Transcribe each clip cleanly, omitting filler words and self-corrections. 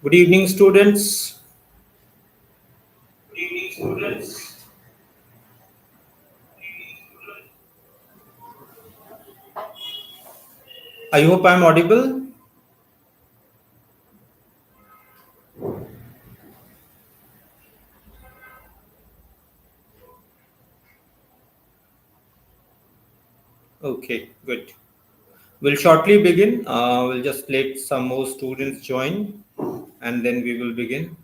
Good evening, students. I hope I'm audible. Okay, good. We'll shortly begin. We'll just let some more students join and then we will begin.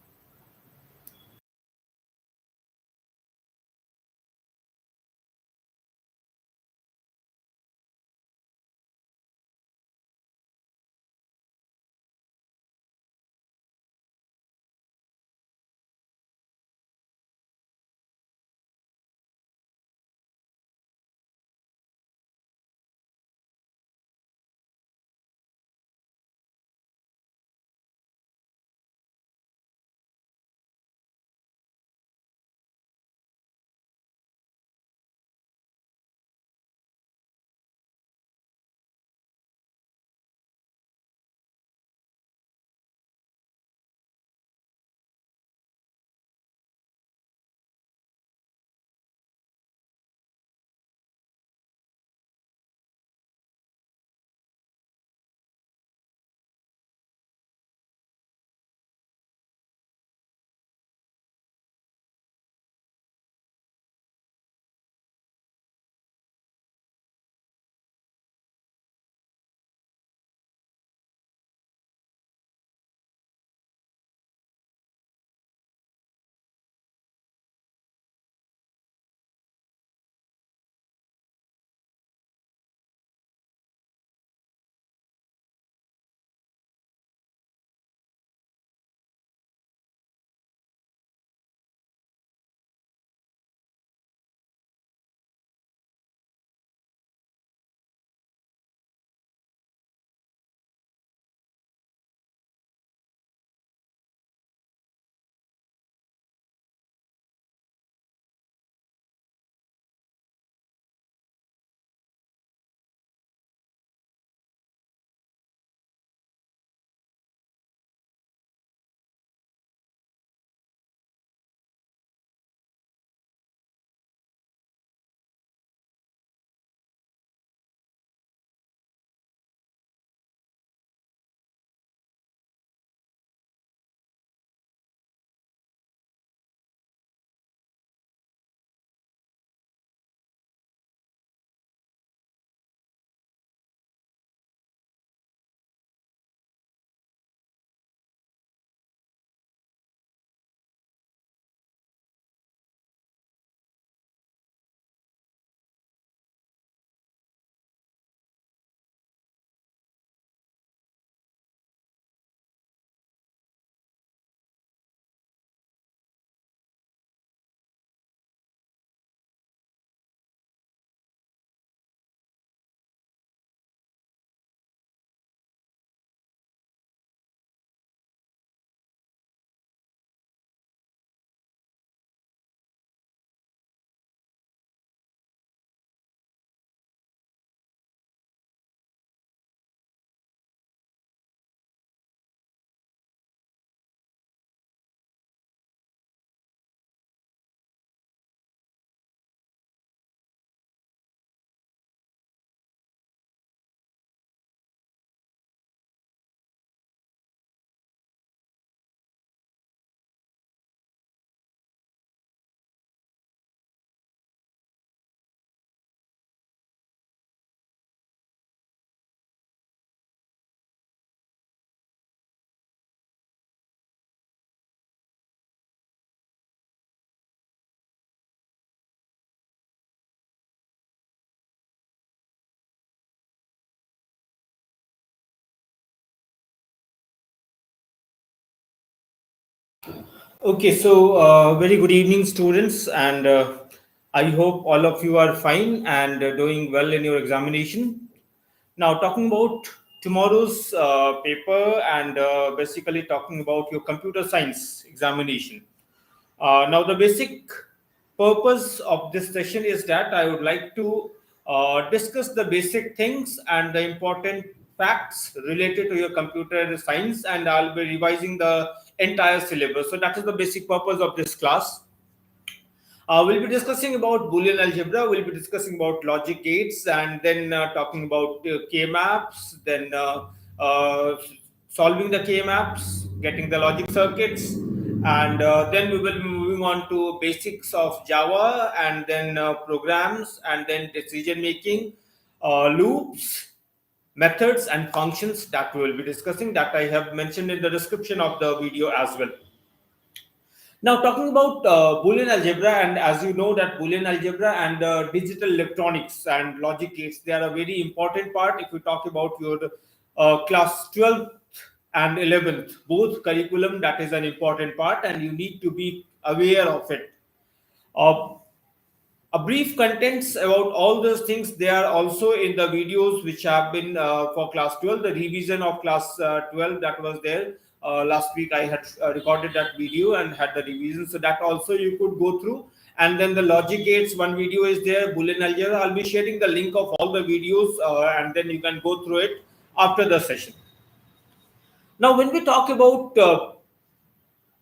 Okay, so very good evening, students, and I hope all of you are fine and doing well in your examination. Now, talking about tomorrow's paper and basically talking about your computer science examination. Now, the basic purpose of this session is that I would like to discuss the basic things and the important facts related to your computer science, and I'll be revising the entire syllabus. So that is the basic purpose of this class. We'll be discussing about Boolean algebra. We'll be discussing about logic gates, and then talking about K maps. Then solving the K maps, getting the logic circuits, and then we will be moving on to basics of Java, and then programs, and then decision making, loops, methods, and functions that we will be discussing. That I have mentioned in the description of the video as well. Now, talking about Boolean algebra, and as you know, that Boolean algebra and digital electronics and logic gates, they are a very important part. If we talk about your class 12th and 11th, both curriculum, that is an important part, and you need to be aware of it. Uh, a brief contents about all those things, they are also in the videos which have been for class 12, the revision of class 12 that was there last week. I had recorded that video and had the revision, so that also you could go through. And then the logic gates, one video is there, Boolean algebra. I'll be sharing the link of all the videos, and then you can go through it after the session. Now when we talk about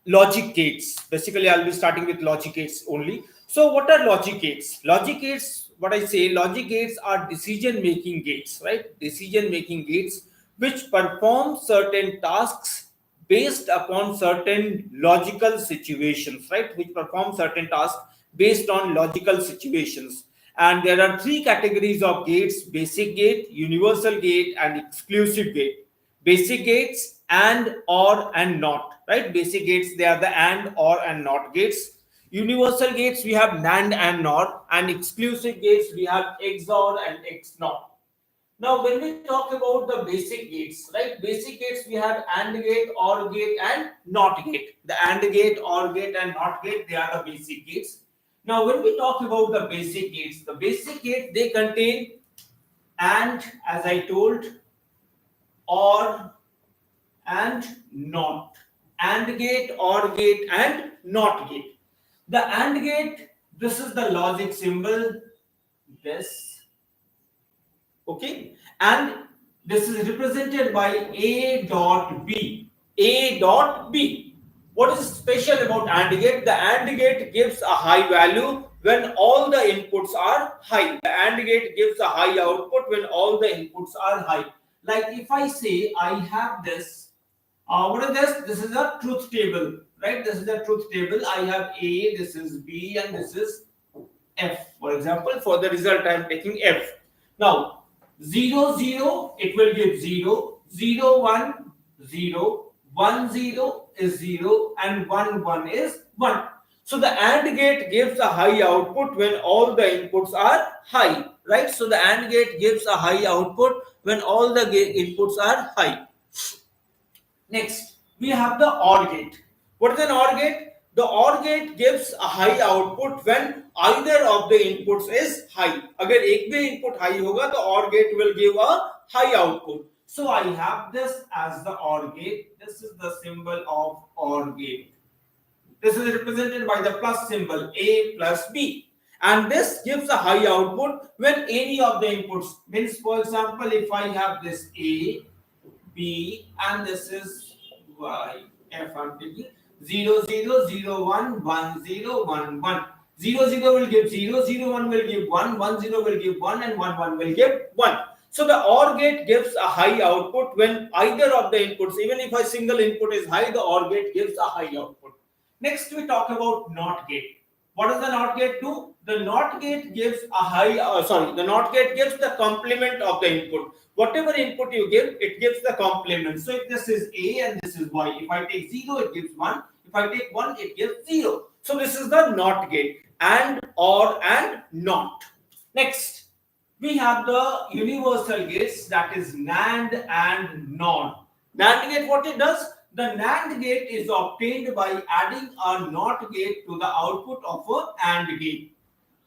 logic gates, basically I'll be starting with logic gates only. So what are logic gates? Logic gates, what I say, logic gates are decision making gates, right? Decision making gates which perform certain tasks based upon certain logical situations, right? Which perform certain tasks based on logical situations. And there are three categories of gates: basic gate, universal gate, and exclusive gate. Basic gates, and, or, and not, right? Basic gates, they are the and, or, and not gates. Universal gates, we have NAND and NOR, and exclusive gates, we have XOR and XNOR. Now when we talk about the basic gates, right? Basic gates, we have AND gate, OR gate, and NOT gate. The AND gate, OR gate, and NOT gate, they are the basic gates. Now when we talk about the basic gates, they contain AND, as I told, OR, and NOT. AND gate, OR gate, and NOT gate. The AND gate, this is the logic symbol, this, okay, and this is represented by A dot B. A dot B. What is special about AND gate? The AND gate gives a high value when all the inputs are high. The AND gate gives a high output when all the inputs are high. Like if I say I have this, what is this? This is a truth table, right? This is a truth table. I have A, this is B, and this is F. For example, for the result, I am taking F. Now, 0, 0, it will give 0, 0, 1, 0, 1, 0 is 0, and 1, 1 is 1. So the AND gate gives a high output when all the inputs are high, right? So the AND gate gives a high output when all the inputs are high. Next, we have the OR gate. What is an OR gate? The OR gate gives a high output when either of the inputs is high. अगर एक भी input high होगा, the OR gate will give a high output. So I have this as the OR gate. This is the symbol of OR gate. This is represented by the plus symbol, A plus B. And this gives a high output when any of the inputs, means for example, if I have this A, B, and this is Y, F, I'm taking 0, 0, 0, 1, 1, 0, 1, 1. 0, 0 will give 0, 0, 1 will give 1, 1, 0 will give 1, and 1, 1 will give 1. So the OR gate gives a high output when either of the inputs, even if a single input is high, the OR gate gives a high output. Next, we talk about NOT gate. What does the NOT gate do? The NOT gate gives a high, the NOT gate gives the complement of the input. Whatever input you give, it gives the complement. So if this is A and this is Y, if I take 0, it gives 1. If I take 1, it gives 0. So this is the NOT gate, and, or, and not. Next, we have the universal gates, that is NAND and NOR. NAND gate, what it does? The NAND gate is obtained by adding a NOT gate to the output of a AND gate.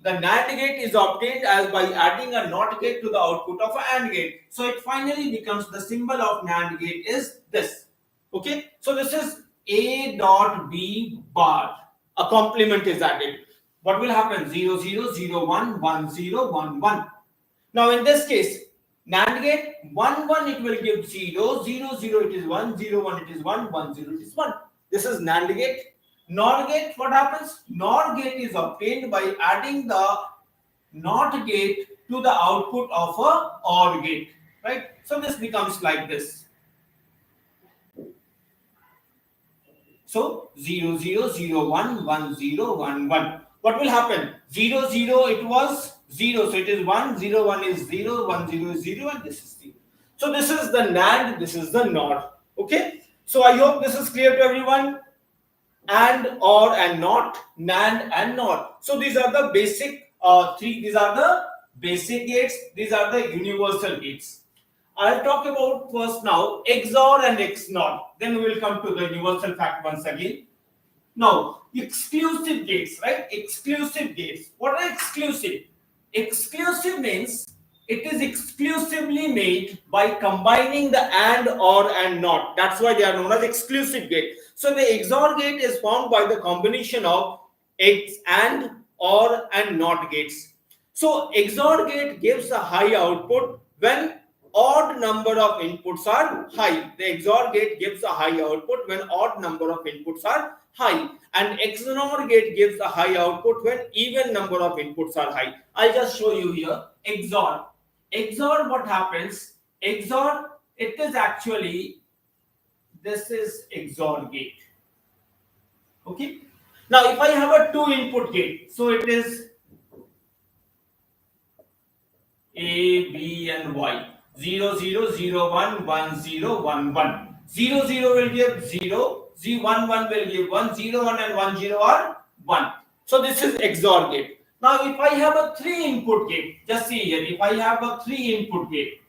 The NAND gate is obtained as by adding a NOT gate to the output of an AND gate. So it finally becomes, the symbol of NAND gate is this. Okay. So this is A dot B bar. A complement is added. What will happen? 0, 0, 0, 1, 1, 0, 1, 1. Now in this case, NAND gate 1 1 it will give 0 0 0 it is 1 0 1 it is 1 1 0 it is 1. This is NAND gate. NOR gate, what happens? NOR gate is obtained by adding the NOT gate to the output of a OR gate, right? So this becomes like this. So 0 0 0 1 1 0 1 1. What will happen? 0 0 it was 0, so it is 1 0 1 is 0 1 0 is 0 and this is 0. So this is the NAND, this is the NOR. Okay. So I hope this is clear to everyone. And, or, and not, NAND and NOR. So these are the basic these are the basic gates, these are the universal gates. I'll talk about first now XOR and XNOR. Then we will come to the universal fact once again. Now, exclusive gates, right? Exclusive gates. What are exclusive? Exclusive means it is exclusively made by combining the AND, OR, and NOT. That's why they are known as exclusive gate. So the XOR gate is formed by the combination of AND, OR, and NOT gates. So XOR gate gives a high output when odd number of inputs are high. The XOR gate gives a high output when odd number of inputs are high, and XNOR gate gives a high output when even number of inputs are high. I'll just show you here. XOR. XOR, what happens? XOR, it is actually, this is XOR gate. Okay. Now, if I have a 2 input gate, so it is A, B, and Y. 0 0 0 1 1 0 1 1. 0 0 will give 0, 1 1 will give 1, 0 1 and 1 0 are 1. So this is XOR gate. Now if I have a 3 input gate, just see here, if I have a 3 input gate,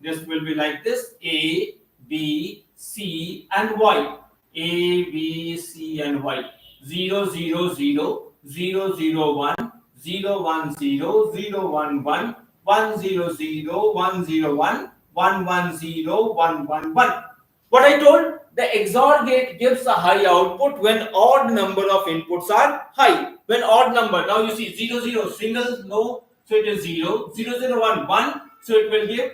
this will be like this: A, B, C, and Y. A, B, C, and Y. 0 0 0 0 0 1 0 1 0 0 1 1 1 0 0 1 0 1 1 1 0 1 1 1. What I told, the XOR gate gives a high output when odd number of inputs are high. When odd number, now you see 0 0 single, no, so it is 0 0 0 1 1, so it will give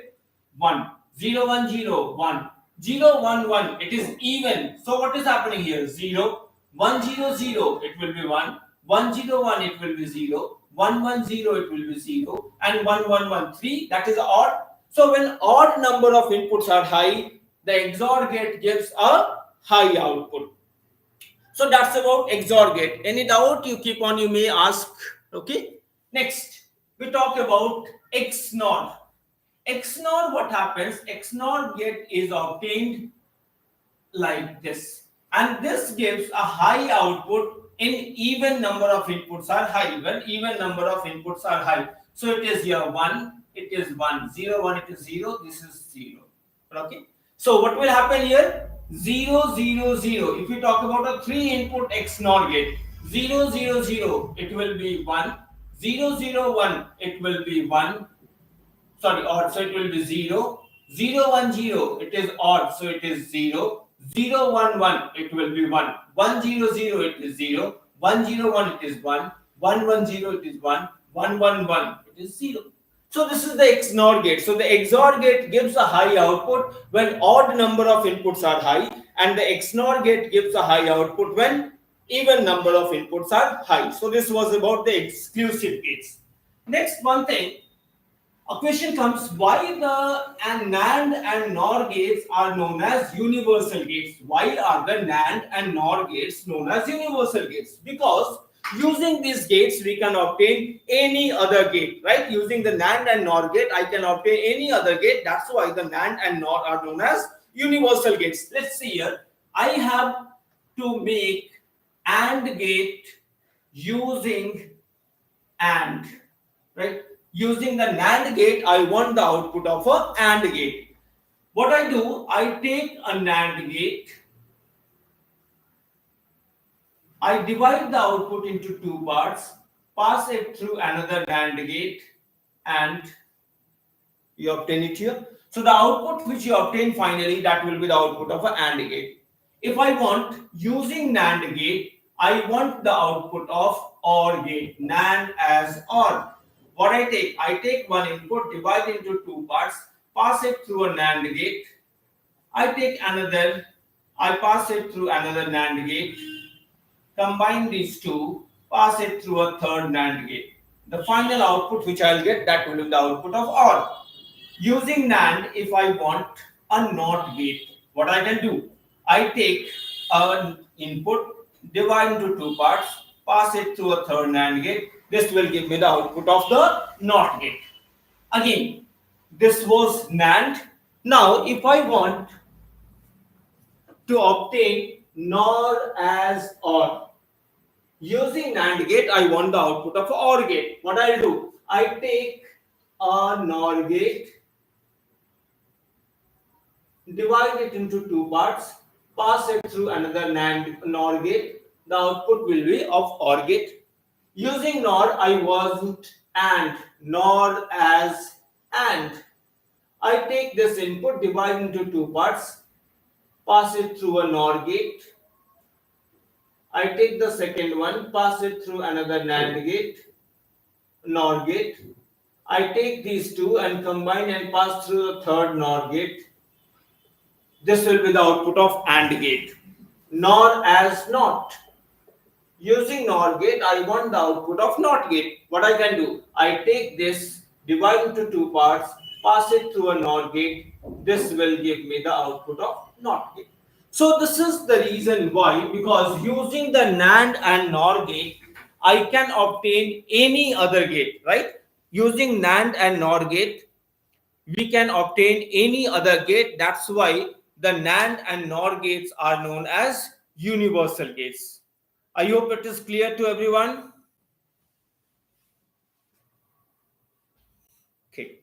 1 0 1 0 1 0 1 1, it is even. So what is happening here? 0 1 0 0, it will be 1 1 0 1, it will be 0 1 1 0, it will be 0 and 1 1 1 3, that is odd. So when odd number of inputs are high, the XOR gate gives a high output. So that's about XOR gate. Any doubt you keep on, you may ask. Okay. Next, we talk about XNOR. XNOR, what happens? XNOR gate is obtained like this, and this gives a high output in even number of inputs are high. When even number of inputs are high, so it is here 1, it is 1 0 1, it is 0, this is 0. Okay. So what will happen here? 0 0 0. If we talk about a 3 input XNOR gate, 0 0 0, it will be 1, 0 0 1, it will be 1, sorry, odd, so it will be 0, 0 1 0, it is odd, so it is 0, 0 1 1, it will be 1, 1 0 0, it is 0, 1 0 1, it is 1, 1 1 0, it is 1, 1 1 1, it is 0. So this is the XNOR gate. So the XOR gate gives a high output when odd number of inputs are high, and the XNOR gate gives a high output when even number of inputs are high. So this was about the exclusive gates. Next one thing, a question comes, why the NAND and NOR gates are known as universal gates? Why are the NAND and NOR gates known as universal gates? Because using these gates we can obtain any other gate, right? Using the NAND and NOR gate I can obtain any other gate. That's why the NAND and NOR are known as universal gates. Let's see here. I have to make AND gate using AND, right? Using the NAND gate, I want the output of a AND gate. What I do, I take a NAND gate, I divide the output into 2 parts, pass it through another NAND gate, and you obtain it here. So the output which you obtain finally, that will be the output of an AND gate. If I want, using NAND gate, I want the output of OR gate, NAND as OR. What I take one input, divide into 2 parts, pass it through a NAND gate. I pass it through another NAND gate, combine these two, pass it through a third NAND gate. The final output which I'll get, that will be the output of OR. Using NAND, if I want a NOT gate, what I can do? I take an input, divide into two parts, pass it through a third NAND gate. This will give me the output of the NOT gate. Again, this was NAND. Now, if I want to obtain NOR as OR, using NAND gate, I want the output of OR gate. What I'll do? I take a NOR gate, divide it into two parts, pass it through another NAND NOR gate. The output will be of OR gate. Using NOR, I want AND, NOR as AND. I take this input, divide into two parts, pass it through a NOR gate. I take the second one, pass it through another NAND gate, NOR gate. I take these two and combine and pass through the third NOR gate. This will be the output of AND gate. NOR as NOT. Using NOR gate, I want the output of NOT gate. What I can do? I take this, divide into two parts, pass it through a NOR gate. This will give me the output of NOT gate. So this is the reason why, because using the NAND and NOR gate, I can obtain any other gate, right? Using NAND and NOR gate, we can obtain any other gate. That's why the NAND and NOR gates are known as universal gates. I hope it is clear to everyone. Okay.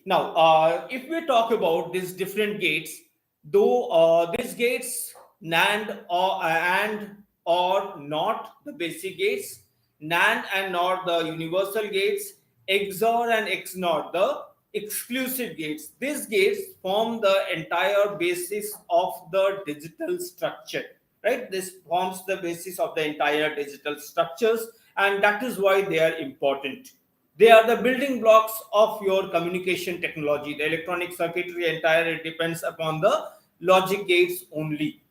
Now, if we talk about these different gates, though these gates, NAND or and or not the basic gates, NAND and not the universal gates, XOR and XNOR the exclusive gates. These gates form the entire basis of the digital structure, right? This forms the basis of the entire digital structures, and that is why they are important. They are the building blocks of your communication technology. The electronic circuitry entirely depends upon the logic gates only.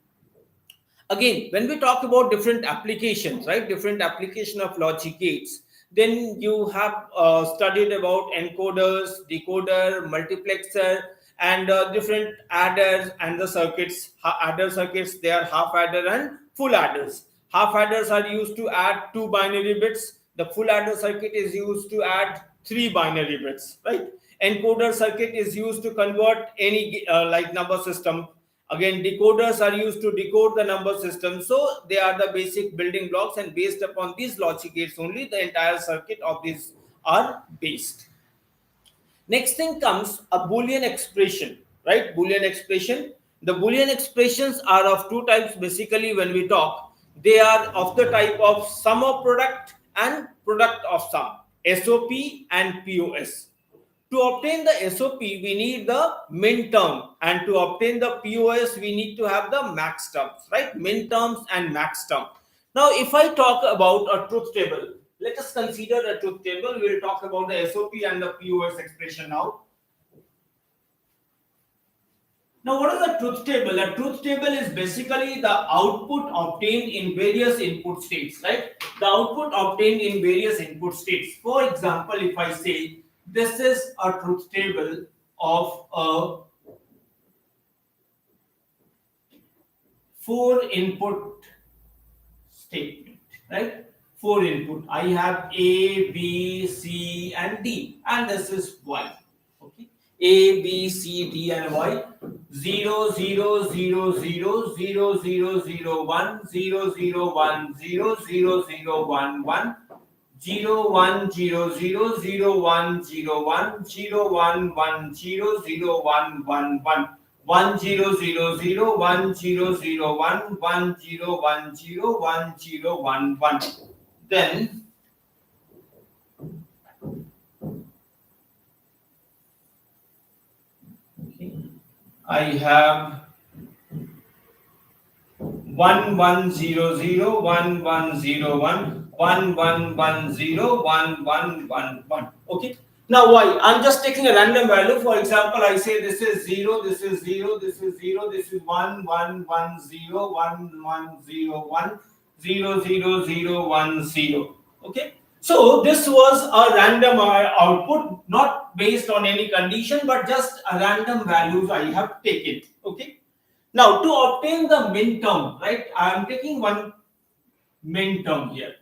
Again, when we talk about different applications, right, different application of logic gates, then you have studied about encoders, decoder, multiplexer, and different adders and the circuits. Adder circuits, they are half adder and full adders. Half adders are used to add two binary bits. The full adder circuit is used to add three binary bits, right? Encoder circuit is used to convert any like number system. Again, decoders are used to decode the number system. So they are the basic building blocks, and based upon these logic gates only, the entire circuit of these are based. Next thing comes a Boolean expression, right? Boolean expression. The Boolean expressions are of two types basically when we talk. They are of the type of sum of product and product of sum, SOP and POS. To obtain the SOP, we need the min term, and to obtain the POS, we need to have the max terms, right? Min terms and max term. Now, if I talk about a truth table, let us consider a truth table. We will talk about the SOP and the POS expression now. Now, what is a truth table? A truth table is basically the output obtained in various input states, right? The output obtained in various input states. For example, if I say this is a truth table of a 4 input statement, right? 4 input. I have A, B, C, and D, and this is Y. Okay, A, B, C, D, and Y. 0, 0, 0, 0, 0, 0, 0, 1, 0, 0, 1, 0, 0, 0, 1, 1. 0 1 0 0 0 1 0 1 0 1 1 0 0 1 1 1 1 0 0 0 1 0 0 1 1 0 1 0 1 0 1 1. Then I have 1 1 0 0 1 1 0 1 1 1 1 0 1 1 1 1. Okay. Now why? I'm just taking a random value. For example, I say this is 0, this is 0, this is 0, this is 1, 1, 1, 0, 1, 1, 0, 1, 0, 0, 0, 1, 0. Okay. So this was a random output, not based on any condition, but just a random values I have taken. Okay. Now to obtain the min term, right? I am taking one min term here.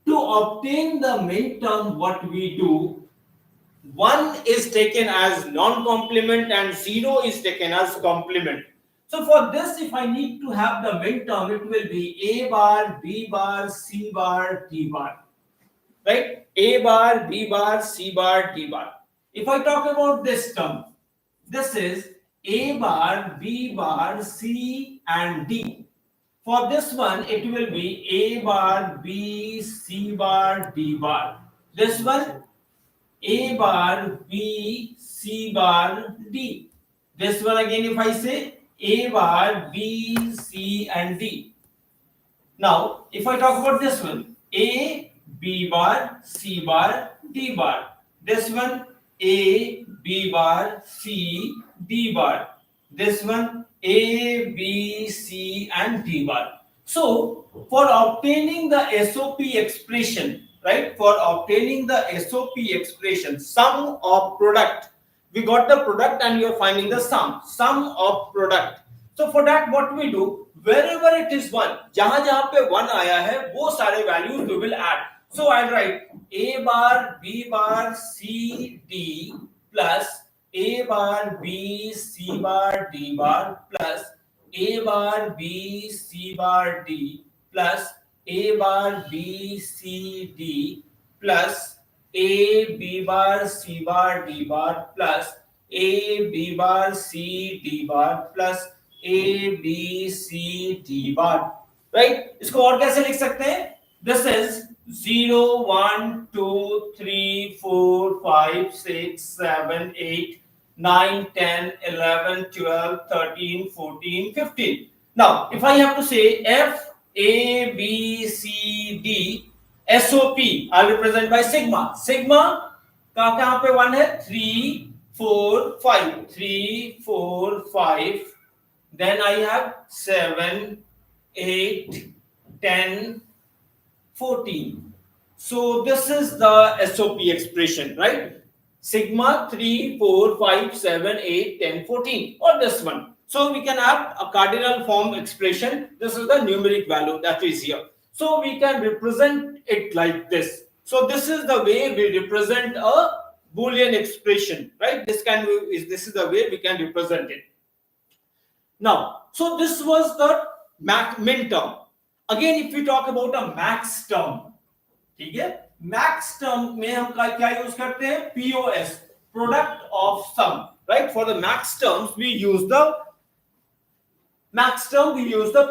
To obtain the min term, what we do, 1 is taken as non-complement and 0 is taken as complement. So for this, if I need to have the min term, it will be A bar, B bar, C bar, D bar. Right? A bar, B bar, C bar, D bar. If I talk about this term, this is A bar, B bar, C and D. For this one, it will be A bar, B, C bar, D bar. This one, A bar, B, C bar, D. This one again, if I say A bar, B, C and D. Now, if I talk about this one, A, B bar, C bar, D bar. This one, A, B bar, C, D bar. This one, A, B, C and D bar. So, for obtaining the SOP expression, right? For obtaining the SOP expression, sum of product. We got the product and you are finding the sum of product. So for that, what we do, wherever it is 1, जहां जहां पे 1 आया है, वो सारे values we will add. So I'll write A bar, B bar, C, D plus A bar, B, C bar, D bar plus A bar, B, C bar, D plus A bar, B, C, D plus A, B bar, C bar, D bar plus A, B bar, C, D bar plus A, B, C, D bar. Right? इसको और कैसे लिख सकते हैं? This is 0, 1, 2, 3, 4, 5, 6, 7, 8, 9, 10, 11, 12, 13, 14, 15. Now, if I have to say F, A, B, C, D, SOP, I'll represent by sigma. Sigma कहाँ पे 1 है? 3, 4, 5. 3, 4, 5. Then I have 7, 8, 10, 14. So this is the SOP expression, right? Sigma 3, 4, 5, 7, 8, 10, 14, or this one. So we can have a cardinal form expression. This is the numeric value that is here. So we can represent it like this. So this is the way we represent a Boolean expression, right? This is the way we can represent it. Now, so this was the min term. Again, if we talk about a max term, ठीक है? Max term में हम क्या use करते हैं? POS, product of sum, right? For the max terms, we use the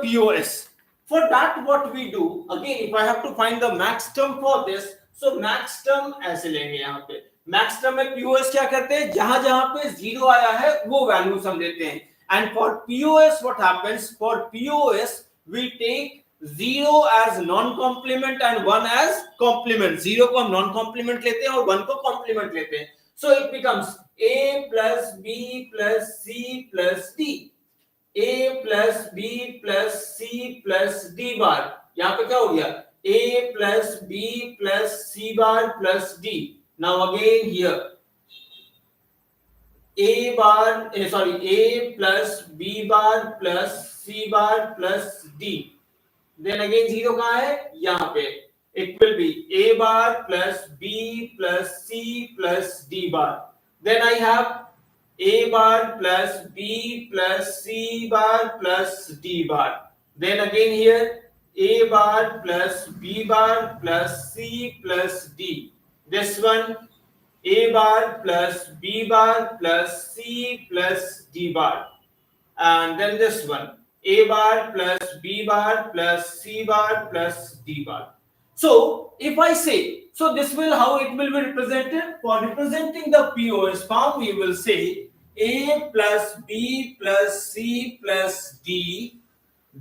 POS. For that, what we do, again, if I have to find the max term for this, so max term ऐसे लेंगे यहाँ पे. Max term में POS क्या करते हैं? जहां जहां पे 0 आया है, वो values हम लेते हैं. And for POS, what happens? For POS, we take 0 as non-complement and 1 as complement. 0 को हम non-complement लेते हैं और 1 को complement लेते हैं. So it becomes A plus B plus C plus D. A plus B plus C plus D bar. यहाँ पे क्या हो गया? A plus B plus C bar plus D. Now again here. A plus B bar plus C bar plus D. Then again 0 कहाँ है? यहाँ पे. It will be A bar plus B plus C plus D bar. Then I have A bar plus B plus C bar plus D bar. Then again here A bar plus B bar plus C plus D. This one A bar plus B bar plus C plus D bar. And then this one A bar plus B bar plus C bar plus D bar. So if I say, so this will how it will be represented. For representing the POS form, we will say A plus B plus C plus D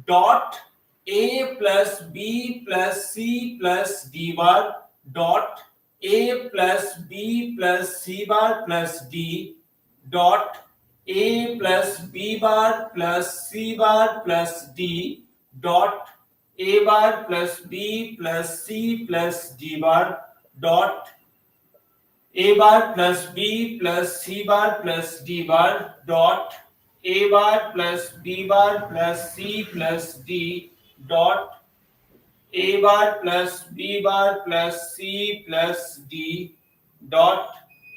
dot A plus B plus C plus D bar dot A plus B plus C bar plus D dot A plus B bar plus C bar plus D dot A bar plus B plus C plus D bar dot A bar plus B plus C bar plus D bar dot A bar plus B bar plus C plus D dot A bar plus B bar plus C plus D dot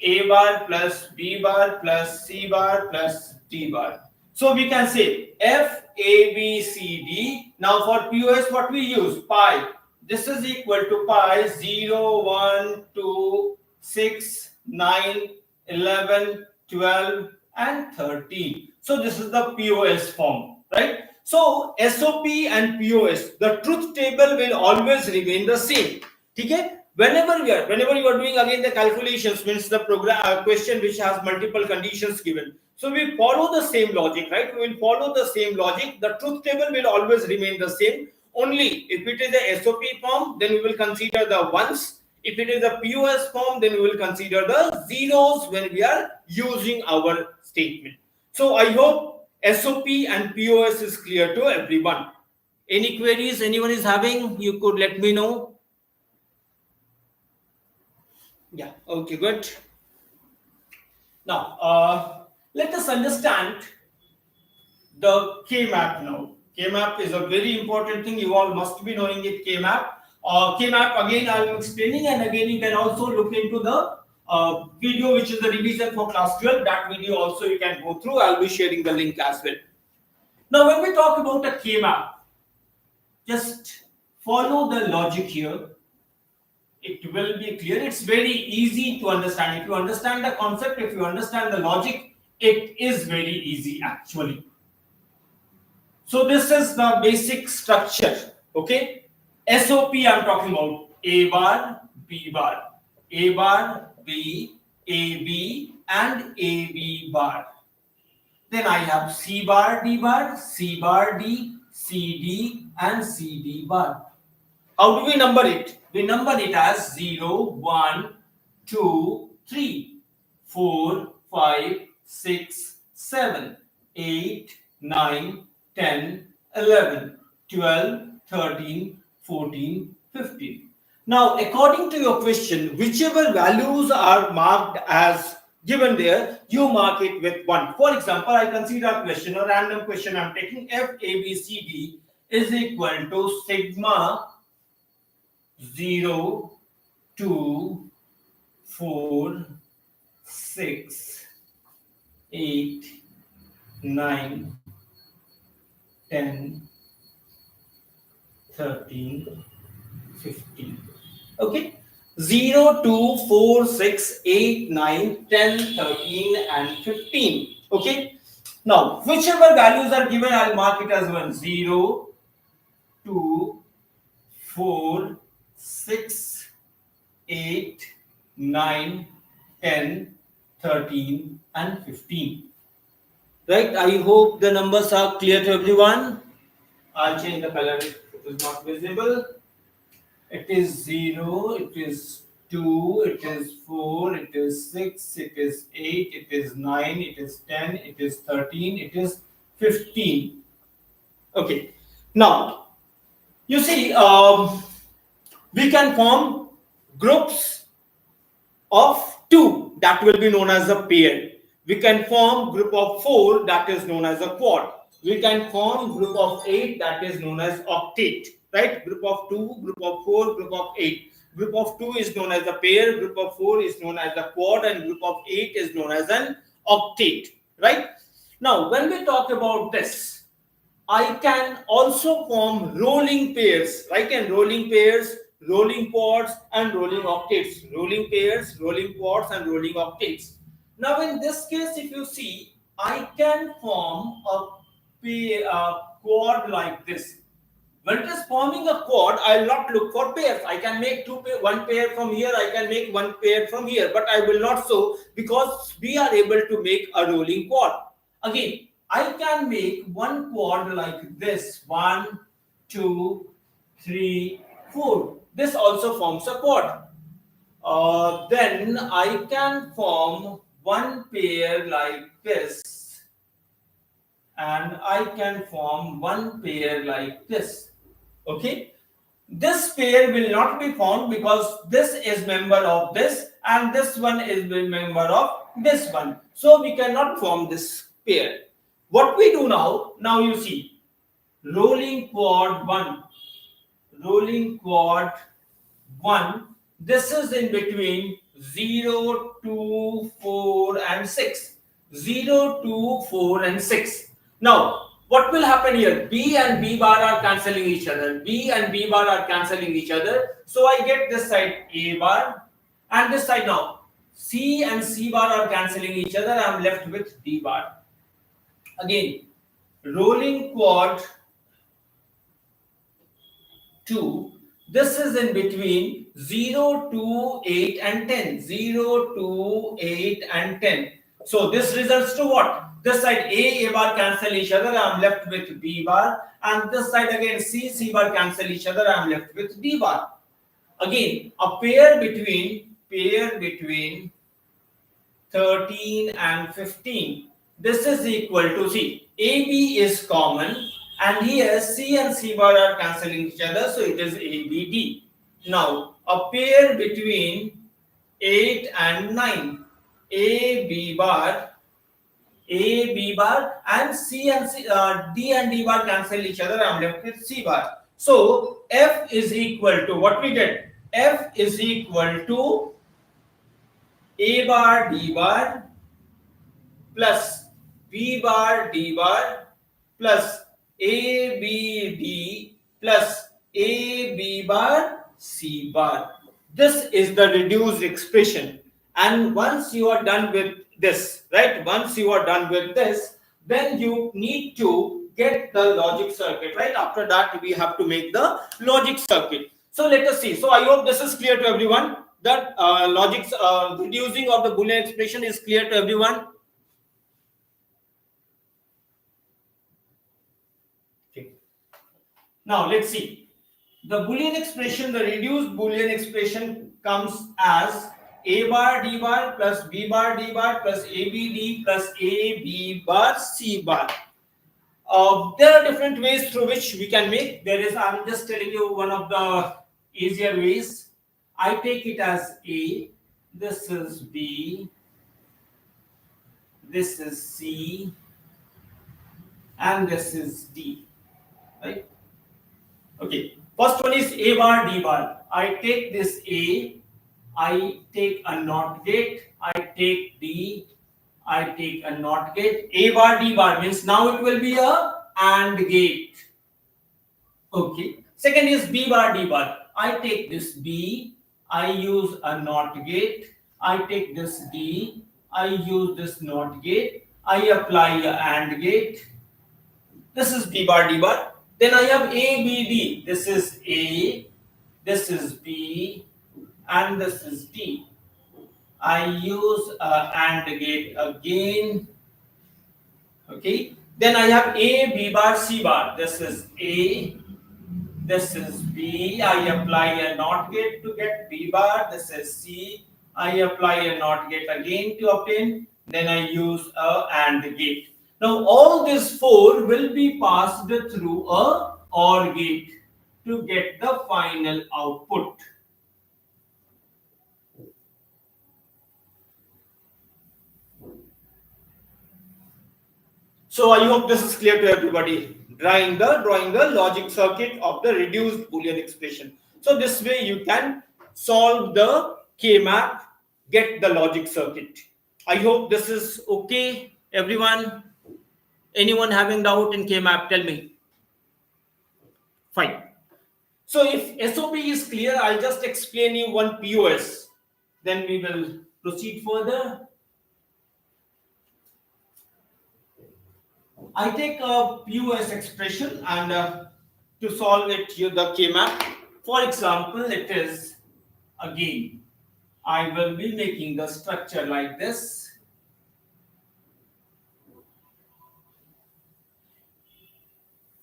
A bar plus B bar plus C bar plus D bar. So we can say F, A, B, C, D. Now for POS what we use? Pi. This is equal to pi 0, 1, 2, 6, 9, 11, 12 and 13. So this is the POS form, right? So SOP and POS, the truth table will always remain the same. Okay? Whenever you are doing again the calculations, means the program question which has multiple conditions given. So we follow the same logic, right? We will follow the same logic. The truth table will always remain the same. Only if it is a SOP form, then we will consider the ones. If it is a POS form, then we will consider the zeros when we are using our statement. So I hope SOP and POS is clear to everyone. Any queries anyone is having, you could let me know. Yeah, okay, good. Now, let us understand the K-map now. K-map is a very important thing. You all must be knowing it, K-map. K-map, again, I am explaining, and again, you can also look into the video, which is the revision for class 12. That video also you can go through. I'll be sharing the link as well. Now, when we talk about a K-map, just follow the logic here. It will be clear. It's very easy to understand. If you understand the concept, if you understand the logic, it is very easy actually. So this is the basic structure. Okay. SOP I'm talking about. A bar, B bar. A bar, B, AB and AB bar. Then I have C bar, D bar, C bar, D, CD and CD bar. How do we number it? We number it as 0, 1, 2, 3, 4, 5, 6, 7, 8, 9, 10, 11, 12, 13, 14, 15. Now, according to your question, whichever values are marked as given there, you mark it with 1. For example, I consider a question, a random question I'm taking, F, A, B, C, D is equal to sigma 0, 2, 4, 6, 8, 9, 10, 13, 15. Okay. 0, 2, 4, 6, 8, 9, 10, 13 and 15. Okay. Now, whichever values are given, I'll mark it as 1. 0, 2, 4, 6, 8, 9, 10, 13 and 15. Right? I hope the numbers are clear to everyone. I'll change the color if it is not visible. It is 0, it is 2, it is 4, it is 6, it is 8, it is 9, it is 10, it is 13, it is 15. Okay. Now, you see, we can form groups of 2, that will be known as a pair. We can form group of 4, that is known as a quad. We can form group of 8, that is known as octet. Right? Group of 2, group of 4, group of 8. Group of 2 is known as a pair, group of 4 is known as a quad, and group of 8 is known as an octet. Right? Now, when we talk about this, I can also form rolling pairs, right? And rolling pairs, rolling quads, and rolling octets. Rolling pairs, rolling quads, and rolling octets. Now, in this case, if you see, I can form a quad like this. When it is forming a quad, I will not look for pairs. I can make one pair from here, I can make one pair from here, but I will not so, because we are able to make a rolling quad. Again, I can make one quad like this. 1, 2, 3, 4. This also forms a quad. then I can form one pair like this, and I can form one pair like this. Okay, this pair will not be formed because this is member of this and this one is member of this one, so we cannot form this pair. What we do now, you see, rolling quad 1, rolling quad 1, this is in between 0, 2, 4 and 6. 0, 2, 4 and 6. Now, what will happen here? B and B bar are cancelling each other. B and B bar are cancelling each other. So I get this side A bar and this side now. C and C bar are cancelling each other. I am left with D bar. Again, rolling quad 2, this is in between 0, 2, 8 and 10. 0, 2, 8 and 10. So this results to what? This side A bar cancel each other, I am left with B bar, and this side again C bar cancel each other, I am left with D bar. Again, a pair between 13 and 15. This is equal to, see, AB is common and here C and C bar are cancelling each other, so it is ABD. Now, a pair between 8 and 9, AB bar and C and D and D bar cancel each other, I am left with C bar. So, F is equal to, what we get? F is equal to A bar D bar plus B bar D bar plus ABD plus AB bar C bar. This is the reduced expression. And once you are done with this, right? Once you are done with this, then you need to get the logic circuit, right? After that, we have to make the logic circuit. So let us see. So I hope this is clear to everyone. That reducing of the Boolean expression is clear to everyone. Okay. Now let's see. The Boolean expression, the reduced Boolean expression comes as A bar D bar plus B bar D bar plus ABD plus AB bar C bar. There are different ways through which we can make. I'm just telling you one of the easier ways. I take it as A, this is B, this is C, and this is D, right? Okay, first one is A bar D bar. I take this A, I take a NOT gate, I take D, I take a NOT gate. A bar D bar means now it will be a AND gate. Okay. Second is B bar D bar. I take this B, I use a NOT gate. I take this D, I use this NOT gate. I apply a AND gate. This is B bar D bar. Then I have A, B, D. This is A, this is B, and this is D. I use a AND gate again. Okay. Then I have A, B bar, C bar. This is A, this is B. I apply a NOT gate to get B bar. This is C. I apply a NOT gate again to obtain. Then I use a AND gate. Now all these four will be passed through a OR gate to get the final output. So I hope this is clear to everybody. Drawing the logic circuit of the reduced Boolean expression. So this way you can solve the K-map, get the logic circuit. I hope this is okay, everyone. Anyone having doubt in K-map, tell me. Fine. So if SOP is clear, I'll just explain you one POS. Then we will proceed further. I take a POS expression and to solve it, the K-map. For example, it is, again, I will be making the structure like this.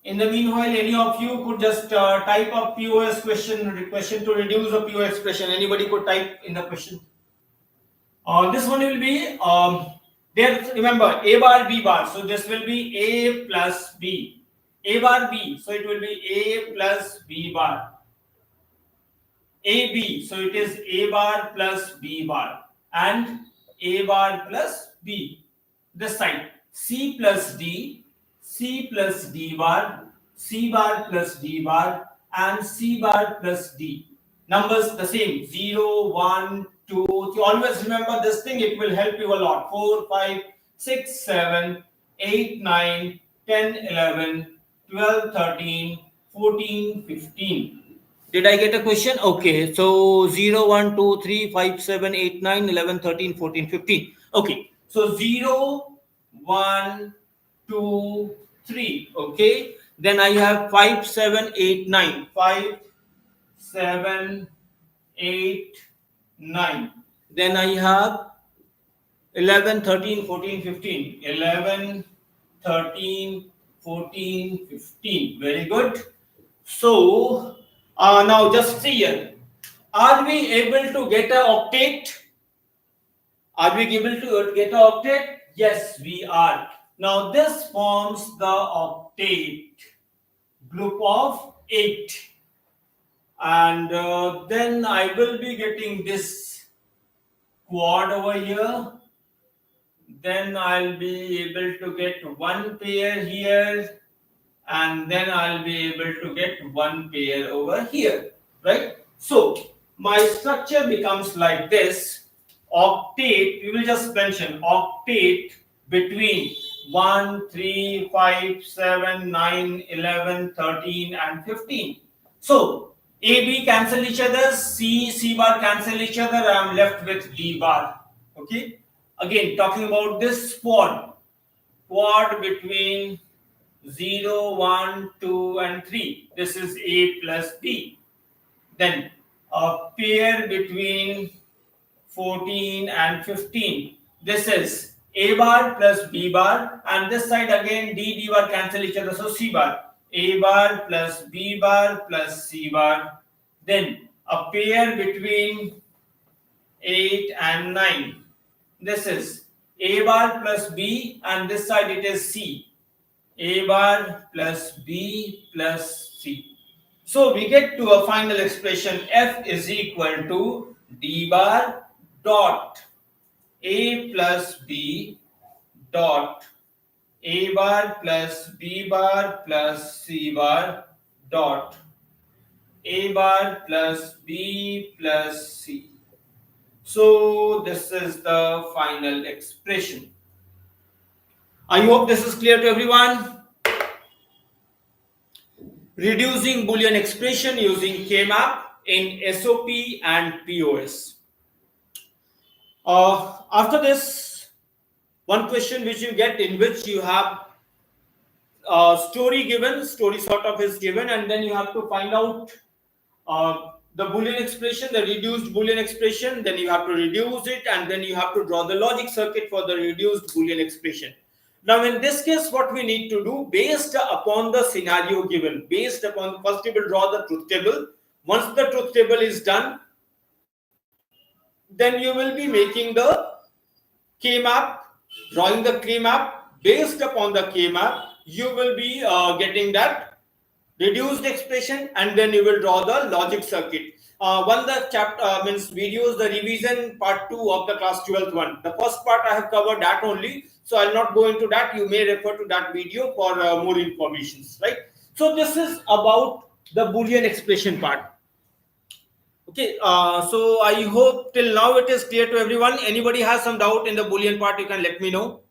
In the meanwhile, any of you could just type a POS question to reduce a POS expression. Anybody could type in the question. This one will be there. Remember A bar B bar. So this will be A plus B. A bar B. So it will be A plus B bar. AB. So it is A bar plus B bar and A bar plus B. This side C plus D, C plus D bar, C bar plus D bar and C bar plus D. Numbers the same 0, 1, 2. You always remember this thing, it will help you a lot. 4, 5, 6, 7, 8, 9, 10, 11, 12, 13, 14, 15. Did I get a question? Okay, so 0, 1, 2, 3, 5, 7, 8, 9, 11, 13, 14, 15. Okay, so 0, 1, 2, 3. Okay, then I have 5, 7, 8, 9. 5, 7, 8, 9. Then I have 11, 13, 14, 15. 11, 13, 14, 15. Very good. So, now just see here. Are we able to get an octet? Are we able to get an octet? Yes, we are. Now this forms the octet group of 8. And then I will be getting this quad over here. Then I'll be able to get one pair here. And then I'll be able to get one pair over here, right? So my structure becomes like this. Octet, we will just mention octet between 1, 3, 5, 7, 9, 11, 13 and 15. So A, B cancel each other, C bar cancel each other, I am left with D bar. Okay. Again, talking about this quad between 0, 1, 2 and 3. This is A plus B. Then a pair between 14 and 15. This is A bar plus B bar and this side again D bar cancel each other. So C bar. A bar plus B bar plus C bar. Then a pair between 8 and 9. This is A bar plus B and this side it is C. A bar plus B plus C. So we get to a final expression F is equal to D bar dot A plus B dot A bar plus B bar plus C bar dot A bar plus B plus C. So this is the final expression. I hope this is clear to everyone. Reducing Boolean expression using K-map in SOP and POS. After this, one question which you get in which you have story sort of is given, and then you have to find out the Boolean expression, the reduced Boolean expression, then you have to reduce it, and then you have to draw the logic circuit for the reduced Boolean expression. Now, in this case, what we need to do, based upon the scenario given, first we will draw the truth table. Once the truth table is done, then you will be making the K-map, drawing the K-map. Based upon the K-map, you will be getting that reduced expression, and then you will draw the logic circuit. One the chapter videos, the revision part 2 of the class 12th one. The first part I have covered that only, so I'll not go into that. You may refer to that video for more information, right? So this is about the Boolean expression part. Okay, so I hope till now it is clear to everyone. Anybody has some doubt in the Boolean part, you can let me know.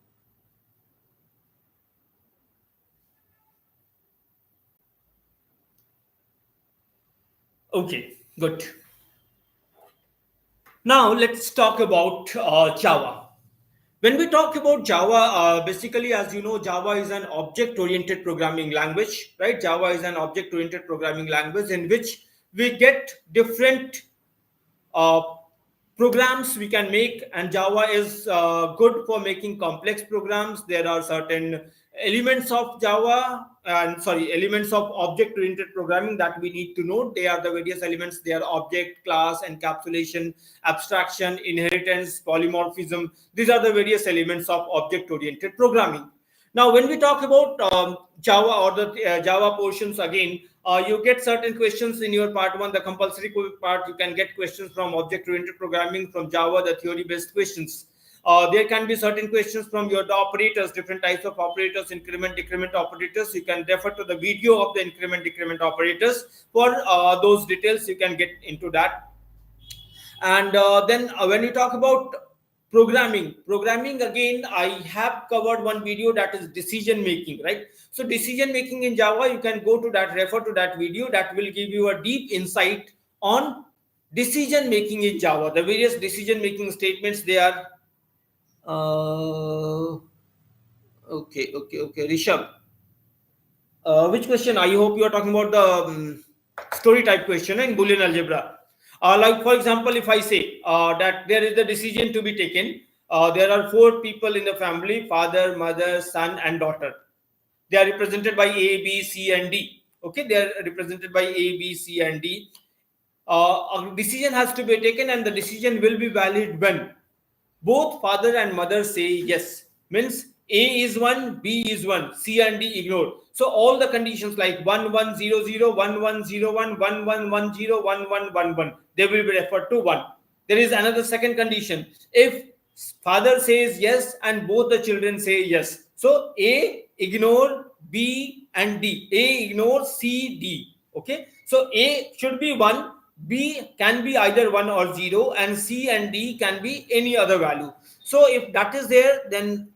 Okay, good. Now let's talk about Java. When we talk about Java, basically, as you know, Java is an object-oriented programming language, right? Java is an object-oriented programming language in which we get different programs we can make, and Java is good for making complex programs. There are certain elements of Java elements of object-oriented programming that we need to know. They are the various elements. They are object, class, encapsulation, abstraction, inheritance, polymorphism. These are the various elements of object-oriented programming. Now, when we talk about Java or the Java portions again, you get certain questions in your part one, the compulsory part. You can get questions from object-oriented programming, from Java, the theory-based questions. There can be certain questions from the operators, different types of operators, increment, decrement operators. You can refer to the video of the increment, decrement operators. For those details, you can get into that. And then when you talk about programming again, I have covered one video, that is decision making, right? So decision making in Java, you can go to that, refer to that video. That will give you a deep insight on decision making in Java, the various decision making statements. They are okay, Rishabh. Which question? I hope you are talking about the story type question in Boolean algebra. Like, for example, if I say that there is a decision to be taken, there are four people in the family: father, mother, son, and daughter. They are represented by A, B, C, and D. Okay, they are represented by A, B, C, and D. A decision has to be taken, and the decision will be valid when both father and mother say yes. Means A is 1, B is 1, C and D ignored. So all the conditions like 1100, 1101, 1110, 1111, they will be referred to 1. There is another second condition. If father says yes and both the children say yes, so A ignore B and D. A ignore C, D. Okay. So A should be 1, B can be either 1 or 0, and C and D can be any other value. So if that is there, then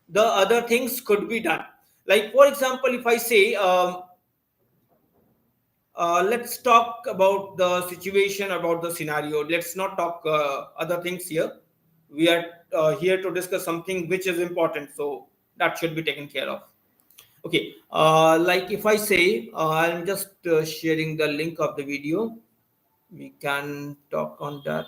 the other things could be done. Like, for example, if I say, let's talk about the situation, about the scenario. Let's not talk other things here. We are here to discuss something which is important. So that should be taken care of. Okay. Like if I say, I'm just sharing the link of the video. We can talk on that.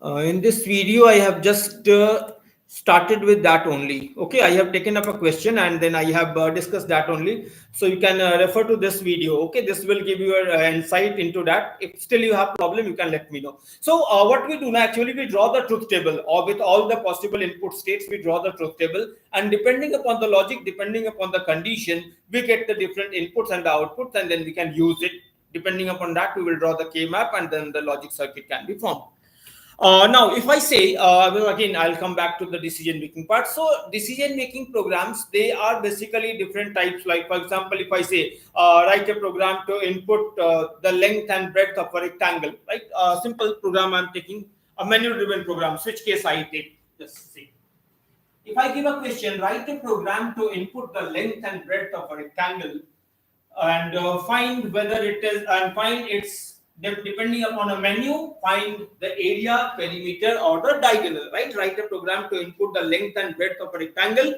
In this video, I have just started with that only. Okay, I have taken up a question and then I have discussed that only. So you can refer to this video. Okay, this will give you an insight into that. If still you have problem, you can let me know. So what we do now, actually, we draw the truth table, or with all the possible input states, we draw the truth table. And depending upon the logic, depending upon the condition, we get the different inputs and the outputs, and then we can use it. Depending upon that, we will draw the K-map, and then the logic circuit can be formed. Now, if I say, well, again, I'll come back to the decision-making part. So, decision-making programs, they are basically different types. Like, for example, if I say, write a program to input the length and breadth of a rectangle, right? Simple program I'm taking, a menu-driven program, which case I take. Just see. If I give a question, write a program to input the length and breadth of a rectangle, and find whether it is, and find its, depending upon a menu, find the area, perimeter, or the diagonal, right? Write a program to input the length and breadth of a rectangle,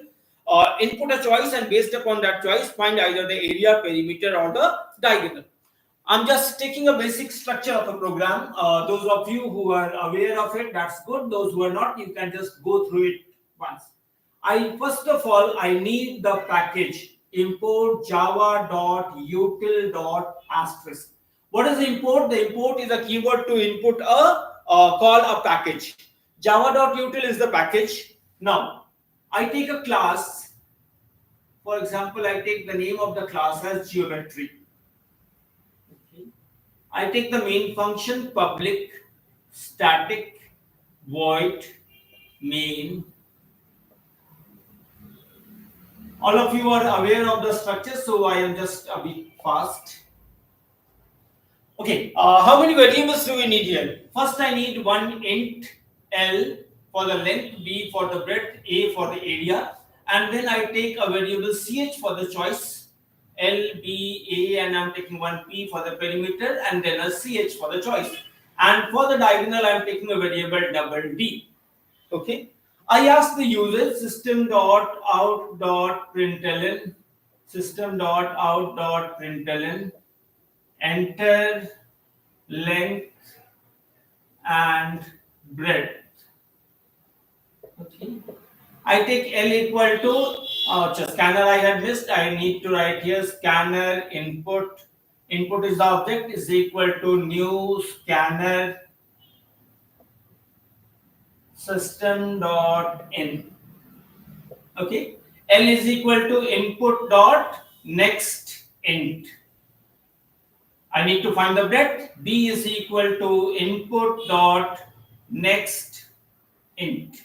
input a choice, and based upon that choice, find either the area, perimeter, or the diagonal. I'm just taking a basic structure of a program. Those of you who are aware of it, that's good. Those who are not, you can just go through it once. First of all, I need the package. Import java.util.asterisk. What is import? The import is a keyword to input call a package. Java.util is the package. Now, I take a class. For example, I take the name of the class as geometry. Okay. I take the main function public static void main. All of you are aware of the structure, so I am just a bit fast. Okay, how many variables do we need here? First, I need one int L for the length, B for the breadth, A for the area, and then I take a variable ch for the choice, L, B, A, and I'm taking one P for the perimeter, and then a ch for the choice. And for the diagonal, I'm taking a variable double D. Okay. I ask the user system.out.println enter length and breadth. Okay. I take L equal to scanner I had missed. I need to write here scanner input. Input is the object is equal to new scanner system dot in. Okay. L is equal to input dot next int. I need to find the breadth. B is equal to input dot next int.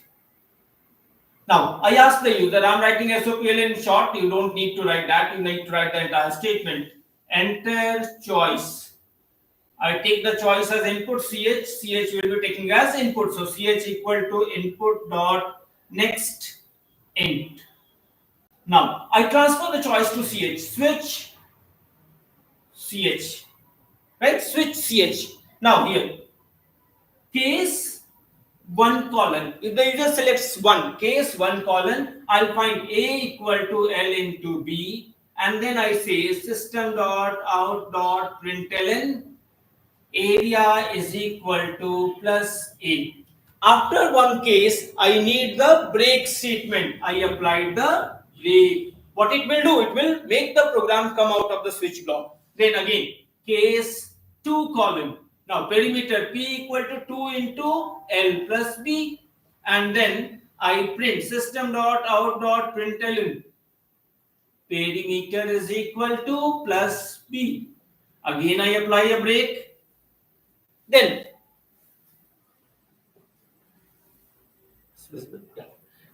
Now, I ask the user, I'm writing SOPL in short, you don't need to write that, you need to write the entire statement. Enter choice. I take the choice as input CH will be taking as input. So CH equal to input dot next int. Now, I transfer the choice to CH, switch CH, right? Switch CH. Now here, case one colon. If the user selects one, case one colon, I'll find A equal to L into B, and then I say system dot out dot println area is equal to plus A. After one case, I need the break statement. I applied the break. What it will do? It will make the program come out of the switch block. Then again, case 2 column. Now perimeter P equal to 2 into L plus B. And then I print system dot out dot println perimeter is equal to plus B. Again I apply a break. Then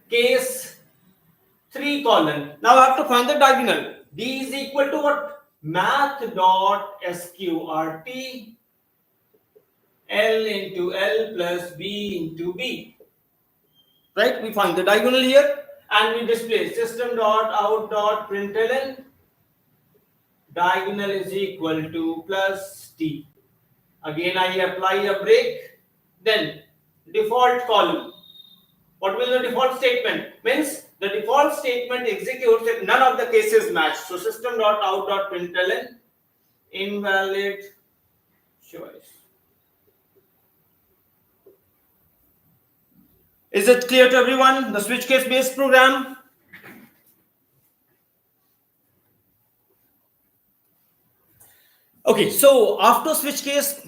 case 3 colon. Now I have to find the diagonal. D is equal to what? Math dot sqrt L into L plus B into B. Right? We find the diagonal here and we display system dot out dot println diagonal is equal to plus T. Again I apply a break. Then default column. What will the default statement? Means the default statement executes if none of the cases match. So system dot out dot println invalid choice. Is it clear to everyone? The switch case based program. Okay, so after switch case,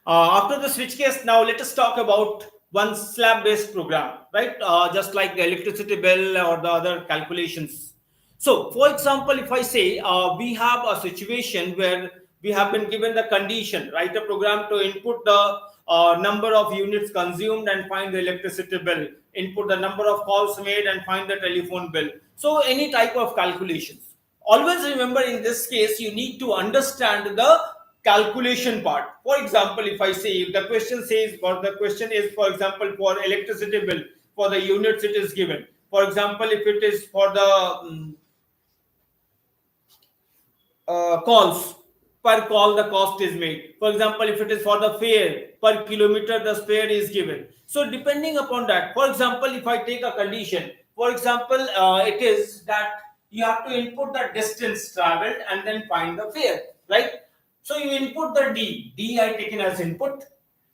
after the switch case, now let us talk about one slab based program, right? Just like the electricity bill or the other calculations. So for example, if I say we have a situation where we have been given the condition, write a program to input the number of units consumed and find the electricity bill, input the number of calls made and find the telephone bill. So any type of calculations. Always remember in this case, you need to understand the calculation part. For example, if I say, if the question says, or the question is, for example, for electricity bill, for the units it is given. For example, if it is for the calls, per call the cost is made. For example, if it is for the fare, per kilometer the fare is given. So depending upon that, for example, if I take a condition, for example, it is that you have to input the distance traveled and then find the fare, right? So you input the D I taken as input.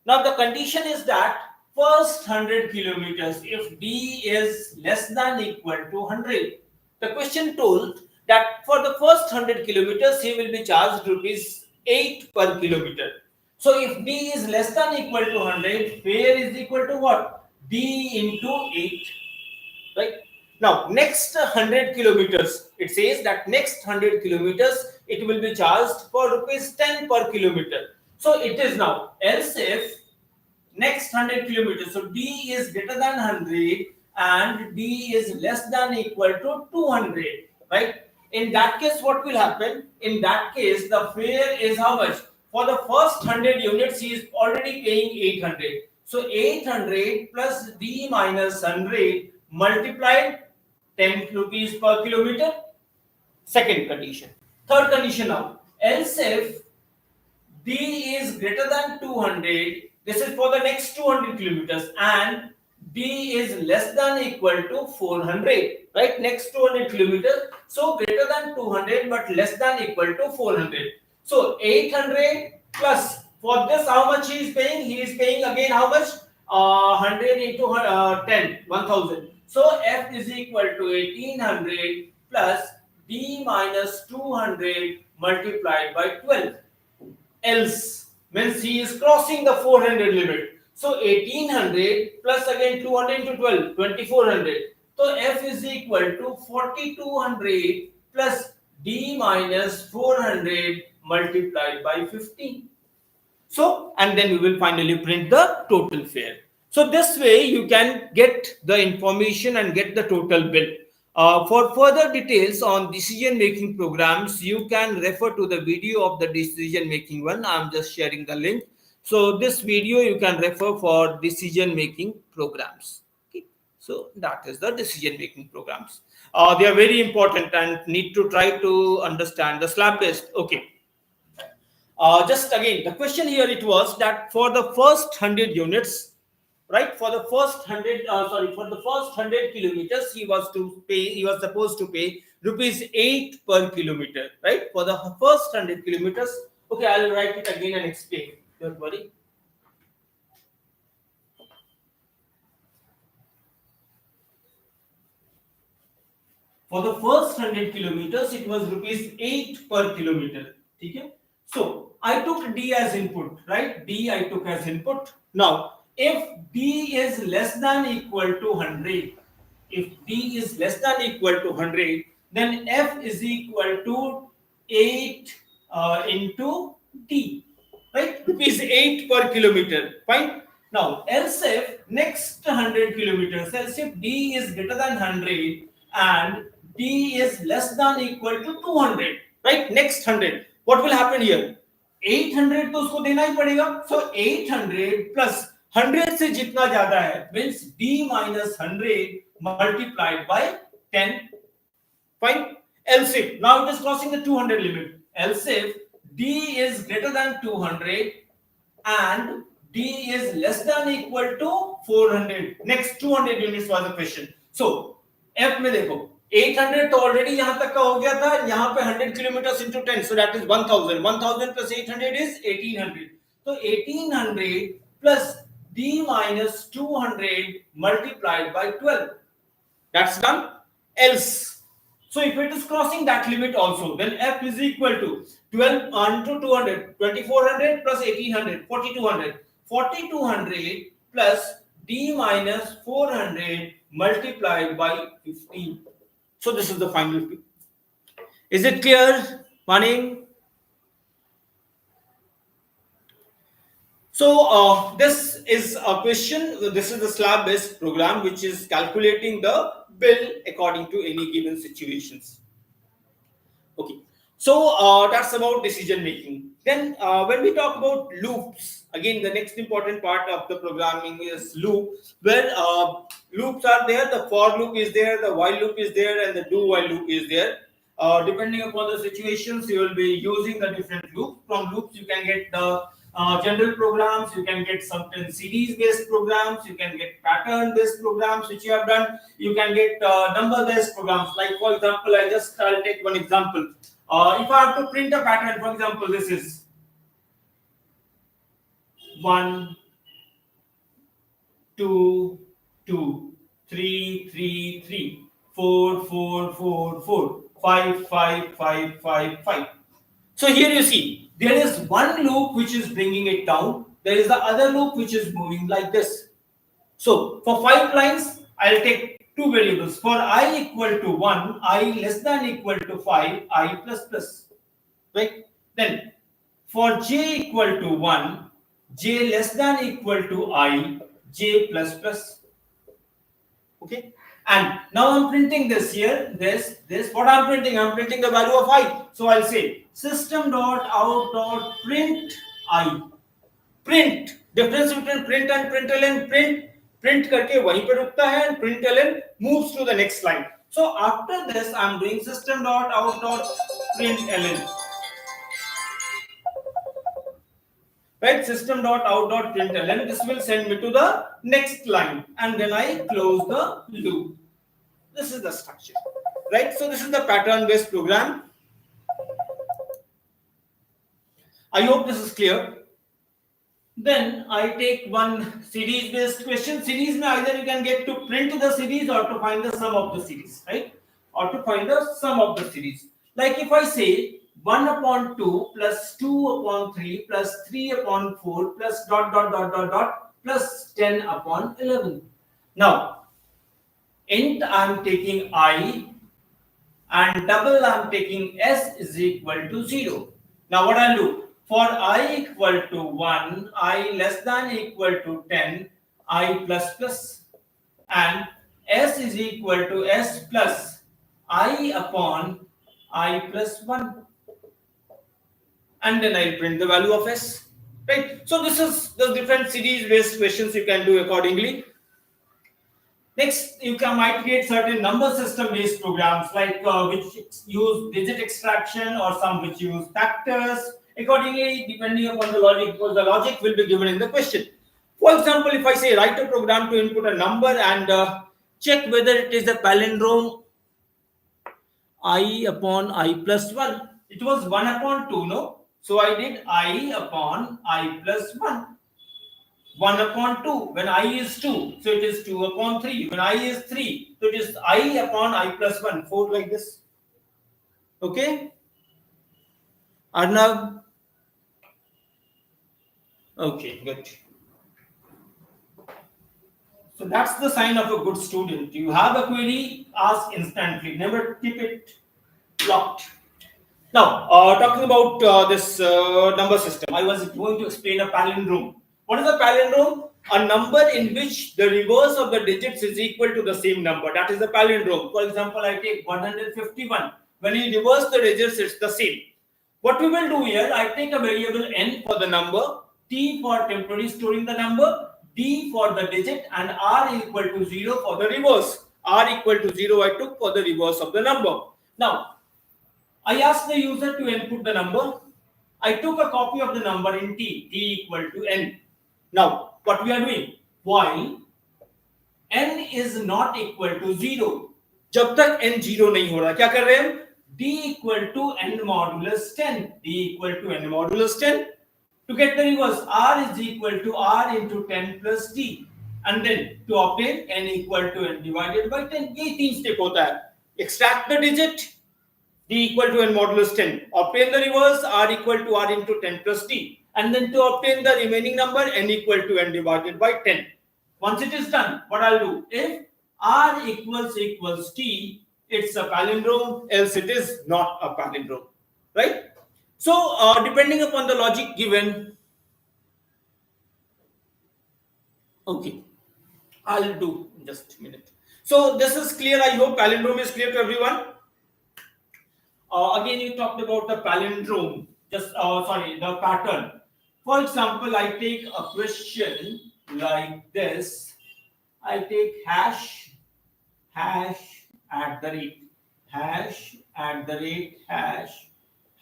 Now the condition is that first 100 kilometers, if D is less than equal to 100, the question told that for the first 100 kilometers, he will be charged rupees 8 per kilometer. So if D is less than equal to 100, fare is equal to what? D into 8, right? Now, next 100 kilometers, it says that next 100 kilometers, it will be charged for rupees 10 per kilometer. So it is now, else if next 100 kilometers, so D is greater than 100 and D is less than equal to 200, right? In that case, what will happen? In that case, the fare is how much? For the first 100 units, he is already paying 800. So 800 plus D minus 100 multiplied 10 rupees per kilometer. Second condition. Third condition now. Else if D is greater than 200, this is for the next 200 kilometers and D is less than equal to 400, right? Next 200 kilometers. So greater than 200 but less than equal to 400. So 800 plus, for this how much he is paying? He is paying again how much? 100 into 10, 1000. So F is equal to 1800 plus D minus 200 multiplied by 12. Else means he is crossing the 400 limit. So 1800 plus again 200 into 12, 2400. So F is equal to 4200 plus D minus 400 multiplied by 15. So, and then we will finally print the total fare. So this way you can get the information and get the total bill. For further details on decision making programs, you can refer to the video of the decision making one. I'm just sharing the link. So this video you can refer for decision making programs. Okay. So that is the decision making programs. They are very important and need to try to understand the slab based. Okay. Just again, the question here it was that for the first 100 units, right? For the first 100, for the first 100 kilometers, he was supposed to pay rupees 8 per kilometer, right? For the first 100 kilometers. Okay, I'll write it again and explain. Don't worry. For the first 100 kilometers, it was rupees 8 per kilometer. Okay? So I took D as input, right? D I took as input. Now, if D is less than equal to 100, if D is less than equal to 100, then F is equal to 8 into D, right? Rupees 8 per kilometer. Fine. Now, else if next 100 kilometers, else if D is greater than 100 and D is less than equal to 200, right? Next 100. What will happen here? 800 तो उसको देना ही पड़ेगा. So 800 plus 100 से जितना ज्यादा है means D minus 100 multiplied by 10. Fine. Else if now it is crossing the 200 limit. Else if D is greater than 200 and D is less than equal to 400. Next 200 units was the question. So F में देखो 800 तो already यहां तक का हो गया था, यहां पे 100 kilometre into 10, so that is 1000. 1000 plus 800 is 1800. So 1800 plus D minus 200 multiplied by 12. That's done. Else, so if it is crossing that limit also, then F is equal to 12 into 200, 2400 plus 1800, 4200. 4200 plus D minus 400 multiplied by 15. So this is the final P. Is it clear, Maning? So this is a question. This is the slab-based program which is calculating the bill according to any given situations. Okay. So that's about decision making. Then when we talk about loops, again the next important part of the programming is loop, where loops are there. The for loop is there, the while loop is there, and the do while loop is there. Depending upon the situations, you will be using the different loops. From loops, you can get the general programs, you can get certain series based programs, you can get pattern based programs which you have done, you can get number based programs. Like for example, I'll take one example. If I have to print a pattern, for example, this is 1 2 2 3 3 3 4 4 4 4 5 5 5 5 5. So here you see there is one loop which is bringing it down, there is the other loop which is moving like this. So for 5 lines I'll take 2 variables. For I equal to 1, I less than equal to 5, I plus plus, right? Then for j equal to 1, j less than equal to I, j plus plus. Okay, and now I'm printing this here. This what I'm printing the value of I. So I'll say system dot out dot print I. Print, difference between print and println. Print करके वहीं पे रुकता है and println moves to the next line. So after this I'm doing system dot out dot println. right? System dot out dot println. This will send me to the next line, and then I close the loop. This is the structure, right? So this is the pattern based program. I hope this is clear. Then I take one series based question. Series may either you can get to print the series or to find the sum of the series, right? Or to find the sum of the series. Like if I say 1 upon 2 plus 2 upon 3 plus 3 upon 4 plus dot dot dot dot dot plus 10 upon 11. Now, int I am taking I and double I am taking s is equal to 0. Now what I'll do? For I equal to 1, I less than equal to 10, I plus plus, and s is equal to s plus I upon I plus 1, and then I'll print the value of s, right? So this is the different series based questions you can do accordingly. Next, you might create certain number system based programs like which use digit extraction or some which use factors accordingly depending upon the logic, because the logic will be given in the question. For example, if I say write a program to input a number and check whether it is a palindrome I upon I plus 1. It was 1 upon 2, no? So I did I upon I plus 1. 1 upon 2 when I is 2, so it is 2 upon 3. When I is 3, so it is I upon I plus 1, 4 like this. Okay? Arnav? Okay, good. So that's the sign of a good student. You have a query, ask instantly. Never keep it locked. Now, talking about this number system, I was going to explain a palindrome. What is a palindrome? A number in which the reverse of the digits is equal to the same number. That is a palindrome. For example, I take 151. When you reverse the digits, it's the same. What we will do here, I take a variable n for the number, t for temporary storing the number, d for the digit, and r equal to 0 for the reverse. R equal to 0 I took for the reverse of the number. Now, I asked the user to input the number. I took a copy of the number in t equal to n. Now, what we are doing? While n is not equal to 0, जब तक n 0 नहीं हो रहा, क्या कर रहे हैं हम? d equal to n modulus 10. d equal to n modulus 10. To get the reverse, r is equal to r into 10 plus d. And then to obtain n equal to n divided by 10. ये तीन step होता है. Extract the digit, d equal to n modulus 10. Obtain the reverse, r equal to r into 10 plus d. And then to obtain the remaining number, n equal to n divided by 10. Once it is done, what I'll do? If r equals t, it's a palindrome, else it is not a palindrome. Right? So, depending upon the logic given, okay, I'll do in just a minute. So, this is clear. I hope palindrome is clear to everyone. Again, you talked about the palindrome, the pattern. For example, I take a question like this. I take hash at the rate, hash at the rate, hash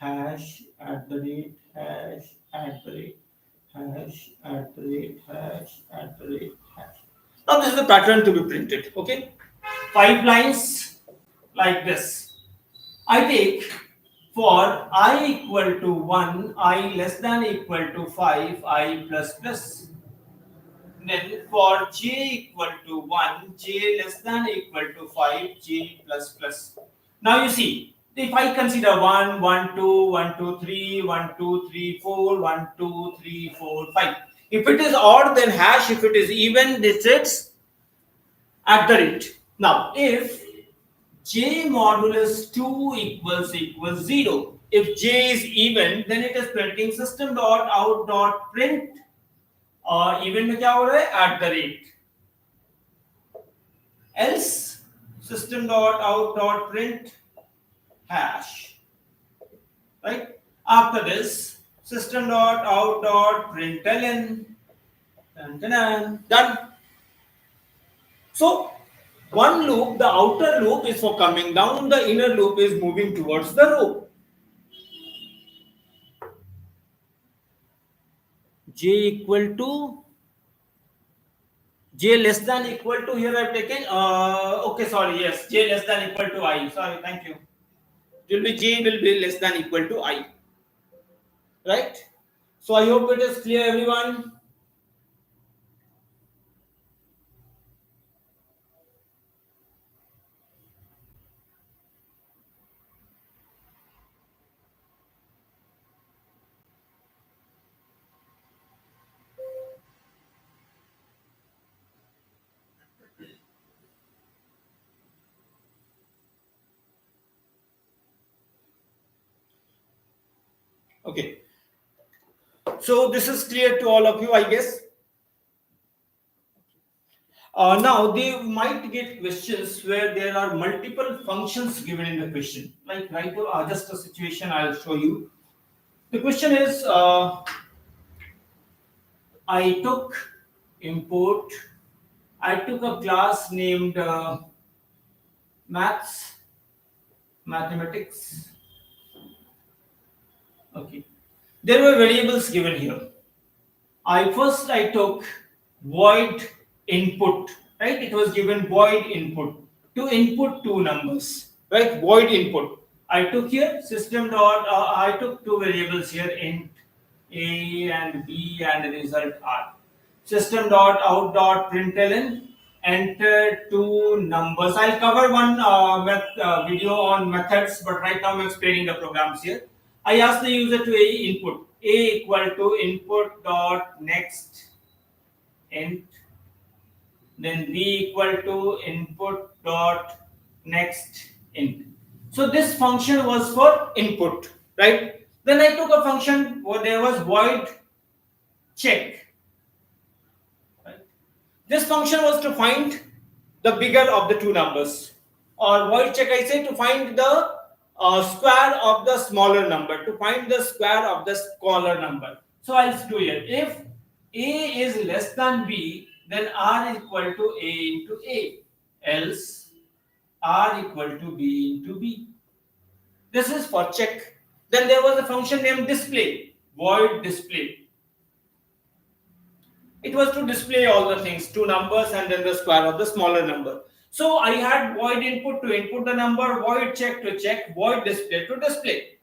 at the rate, hash at the rate, hash at the rate, hash at the rate, hash. Now, this is the pattern to be printed. Okay, 5 lines like this. I take for I equal to 1, I less than equal to 5, I plus plus. Then for j equal to 1, j less than equal to 5, j plus plus. Now you see, if I consider 1, 1, 2, 1, 2, 3, 1, 2, 3, 4, 1, 2, 3, 4, 5. If it is odd, then hash. If it is even, it's at the rate. Now, if j modulus 2 equals 0. If j is even, then it is printing system dot out dot print. Even में क्या हो रहा है? At the rate. Else system dot out dot print hash. Right? After this, system dot out dot println. Done. So one loop, the outer loop is for coming down, the inner loop is moving towards the row. j equal to j less than equal to, here I've taken okay, sorry, yes, j less than equal to I, sorry, thank you. It will be j will be less than equal to I, right? So I hope it is clear, everyone. Okay, so this is clear to all of you, I guess. Now they might get questions where there are multiple functions given in the question. Like right, just a situation I'll show you. The question is, I took import. I took a class named mathematics. Okay, there were variables given here. I took void input, right? It was given void input to input two numbers, right? Void input. I took here system dot. I took two variables here, int a and b, and the result r. System dot out dot println. Enter two numbers. I'll cover one video on methods, but right now I'm explaining the programs here. I ask the user to input a equal to input dot next int, then b equal to input dot next int. So this function was for input, right? Then I took a function where there was void check. Right? This function was to find the bigger of the two numbers, or void check, I say, to find the square of the smaller number, to find the square of the smaller number. So I'll do here, if a is less than b, then r is equal to a into a, else r equal to b into b. This is for check. Then there was a function named display, void display. It was to display all the things, two numbers and then the square of the smaller number. So I had void input to input the number, void check to check, void display to display.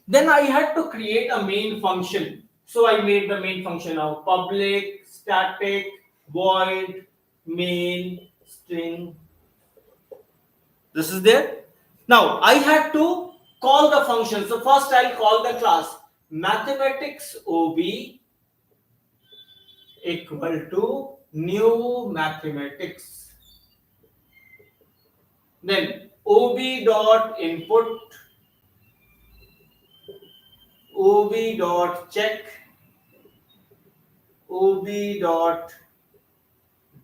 Then I had to create a main function. So I made the main function of public static void main string. This is there. Now I had to call the function. So first I'll call the class mathematics ob equal to new mathematics. Then ob dot input, ob dot check, ob dot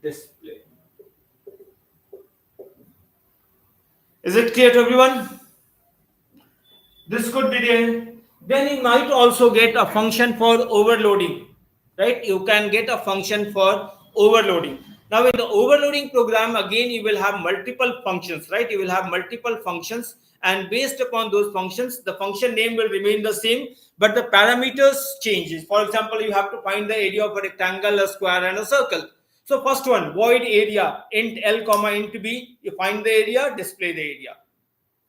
display. Is it clear to everyone? This could be there. Then you might also get a function for overloading, right? You can get a function for overloading. Now in the overloading program, again you will have multiple functions, right? You will have multiple functions, and based upon those functions, the function name will remain the same, but the parameters changes. For example, you have to find the area of a rectangle, a square, and a circle. So first one, void area, int l comma int b, you find the area, display the area.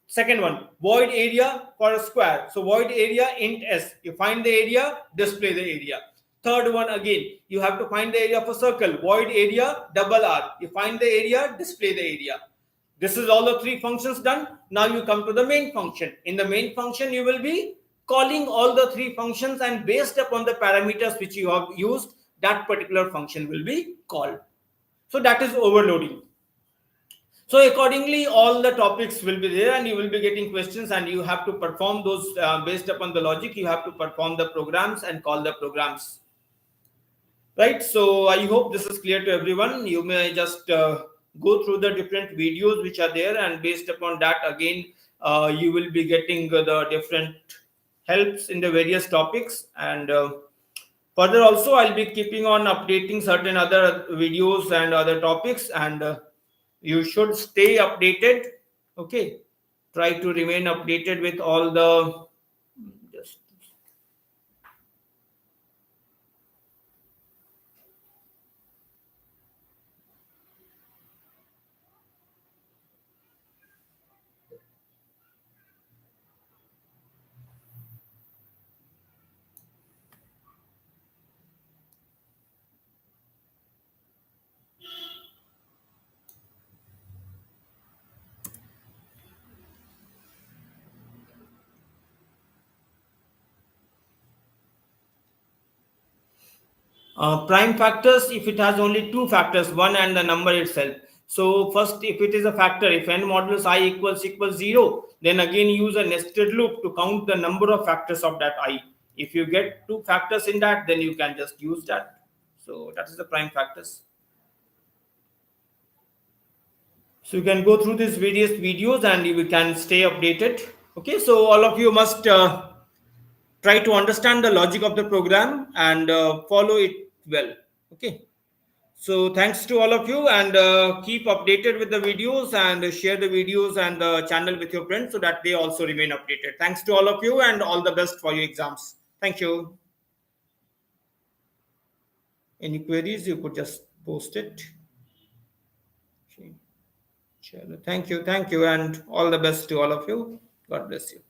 Second one, void area for a square. So void area int s. You find the area, display the area. Third one, again, you have to find the area of a circle. Void area double r. You find the area, display the area. This is all the three functions done. Now you come to the main function. In the main function, you will be calling all the three functions, and based upon the parameters which you have used, that particular function will be called. So that is overloading. So accordingly, all the topics will be there, and you will be getting questions, and you have to perform those based upon the logic. You have to perform the programs and call the programs. Right. So I hope this is clear to everyone. You may just go through the different videos which are there, and based upon that, again, you will be getting the different helps in the various topics. And further also, I'll be keeping on updating certain other videos and other topics, and you should stay updated. Okay, try to remain updated with all the just Prime factors, if it has only two factors, one and the number itself. So first, if it is a factor, if n modulus I equals 0, then again use a nested loop to count the number of factors of that I. If you get two factors in that, then you can just use that. So that is the prime factors. So you can go through these various videos and you can stay updated. Okay, so all of you must try to understand the logic of the program and follow it well. Okay. So thanks to all of you, and keep updated with the videos and share the videos and the channel with your friends so that they also remain updated. Thanks to all of you and all the best for your exams. Thank you. Any queries, you could just post it. Okay. Thank you, and all the best to all of you. God bless you.